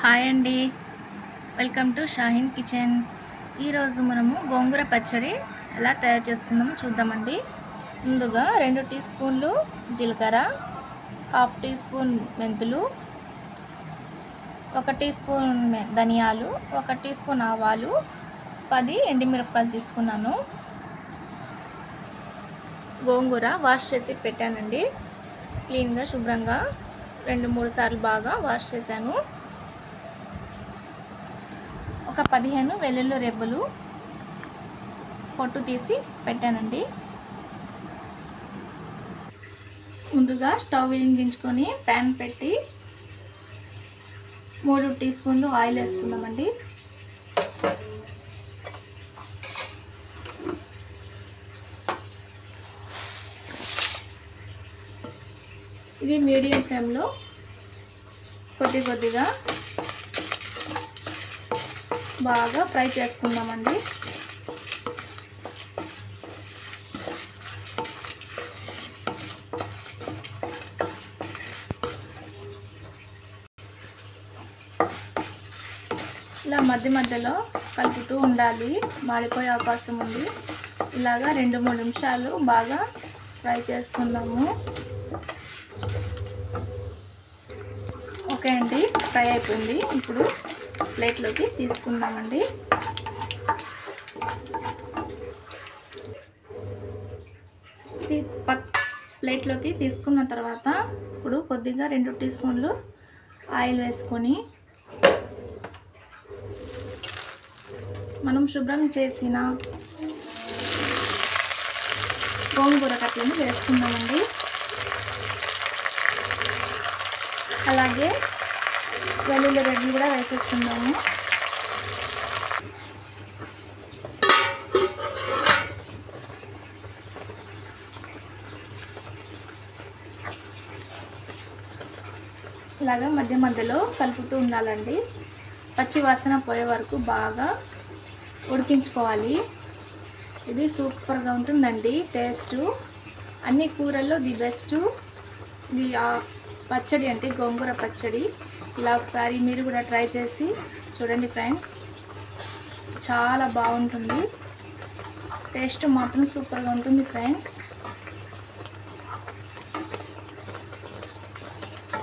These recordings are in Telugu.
హాయ్ అండి, వెల్కమ్ టు షాహీన్ కిచెన్. ఈరోజు మనము గోంగూర పచ్చడి ఎలా తయారు చేసుకుందామో చూద్దామండి. ముందుగా 2 టీ స్పూన్లు జీలకర్ర, హాఫ్ టీ స్పూన్ మెంతులు, 1 టీ స్పూన్ ధనియాలు, 1 టీ స్పూన్ ఆవాలు, 10 ఎండుమిరపకాయలు తీసుకున్నాను. గోంగూర వాష్ చేసి పెట్టానండి. క్లీన్గా శుభ్రంగా 2-3 సార్లు బాగా వాష్ చేశాను. ఒక 15 వెల్లుల్లి రెబ్బలు పొట్టు తీసి పెట్టానండి. ముందుగా స్టవ్ వెలిగించుకొని ప్యాన్ పెట్టి 3 టీ స్పూన్లు ఆయిల్ వేసుకుందామండి. ఇది మీడియం ఫ్లేమ్లో కొద్దిగా బాగా ఫ్రై చేసుకుందామండి. ఇలా మధ్యలో కలుపుతూ ఉండాలి, మాడిపోయే అవకాశం ఉంది. ఇలాగా 2-3 నిమిషాలు బాగా ఫ్రై చేసుకుందాము. ఓకే అండి, ఫ్రై అయిపోయింది. ఇప్పుడు ప్లేట్లోకి తీసుకుందామండి. ప్లేట్లోకి తీసుకున్న తర్వాత ఇప్పుడు కొద్దిగా 2 టీ స్పూన్లు ఆయిల్ వేసుకొని మనం శుభ్రం చేసిన గోంగూర కట్టలను వేసుకుందామండి. అలాగే వెల్లుల్లి రెబ్బలు కూడా వేసేసుకుందాము. ఇలాగా మధ్యలో కలుపుతూ ఉండాలండి. పచ్చి వాసన పోయే వరకు బాగా ఉడికించుకోవాలి. ఇది సూపర్గా ఉంటుందండి టేస్ట్. అన్ని కూరల్లో ది బెస్ట్ ఇది పచ్చడి అంటే గోంగూర పచ్చడి. ఇలా ఒకసారి మీరు కూడా ట్రై చేసి చూడండి ఫ్రెండ్స్, చాలా బాగుంటుంది. టేస్ట్ మాత్రం సూపర్గా ఉంటుంది ఫ్రెండ్స్.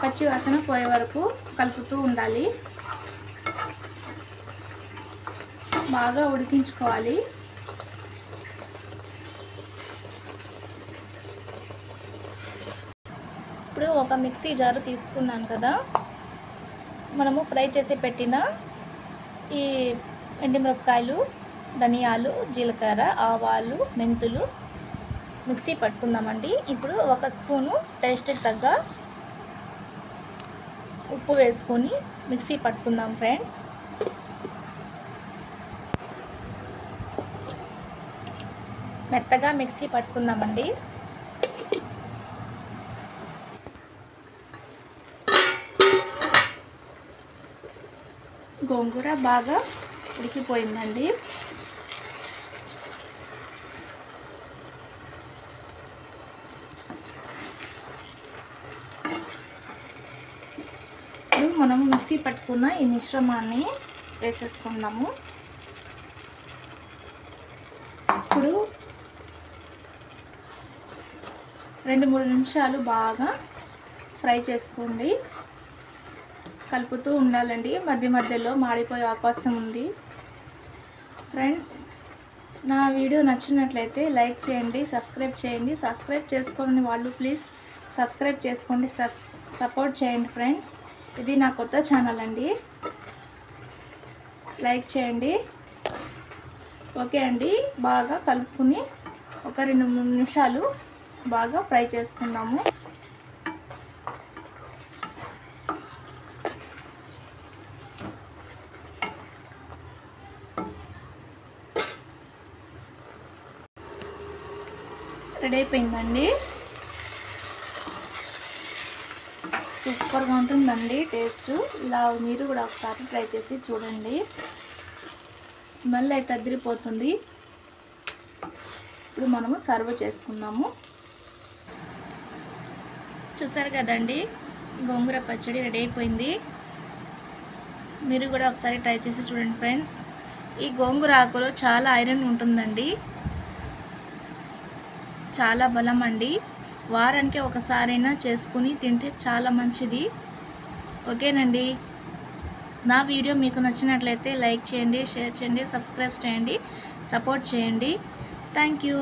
పచ్చి వాసన పోయే వరకు కలుపుతూ ఉండాలి, బాగా ఉడికించుకోవాలి. ఇప్పుడు ఒక మిక్సీ జారు తీసుకున్నాను కదా, మనము ఫ్రై చేసి పెట్టిన ఈ ఎండుమిరపకాయలు, ధనియాలు, జీలకర్ర, ఆవాలు, మెంతులు మిక్సీ పట్టుకుందామండి. ఇప్పుడు 1 స్పూను టేస్ట్కి తగ్గ ఉప్పు వేసుకొని మిక్సీ పట్టుకుందాం ఫ్రెండ్స్. మెత్తగా మిక్సీ పట్టుకుందామండి. గోంగూర బాగా ఉడికిపోయిందండి. ఇప్పుడు మనం మిక్సీ పట్టుకున్న ఈ మిశ్రమాన్ని వేసేసుకుందాము. ఇప్పుడు 2-3 నిమిషాలు బాగా ఫ్రై చేసుకోండి. కలుపుతూ ఉండాలండి, మధ్యలో మాడిపోయే అవకాశం ఉంది. ఫ్రెండ్స్, నా వీడియో నచ్చినట్లయితే లైక్ చేయండి, సబ్స్క్రైబ్ చేయండి. సబ్స్క్రైబ్ చేసుకోండి వాళ్ళు ప్లీజ్ సబ్స్క్రైబ్ చేసుకోండి, సపోర్ట్ చేయండి ఫ్రెండ్స్. ఇది నా కొత్త ఛానల్ అండి, లైక్ చేయండి. ఓకే అండి, బాగా కలుపుకుని ఒక 2-3 నిమిషాలు బాగా ఫ్రై చేసుకుందాము. రెడీ అయిపోయిందండి. సూపర్గా ఉంటుందండి టేస్ట్. ఇలా మీరు కూడా ఒకసారి ట్రై చేసి చూడండి. స్మెల్ అయితే అదిరిపోతుంది. ఇప్పుడు మనము సర్వ్ చేసుకుందాము. చూసారు కదండి, గోంగూర పచ్చడి రెడీ అయిపోయింది. మీరు కూడా ఒకసారి ట్రై చేసి చూడండి ఫ్రెండ్స్. ఈ గోంగూర ఆకులో చాలా ఐరన్ ఉంటుందండి, చాలా బలం అండి. వారానికి ఒకసారైనా చేసుకుని తింటే చాలా మంచిది. ఓకేనండి, నా వీడియో మీకు నచ్చినట్లయితే లైక్ చేయండి, షేర్ చేయండి, సబ్స్క్రైబ్ చేయండి, సపోర్ట్ చేయండి. Thank you.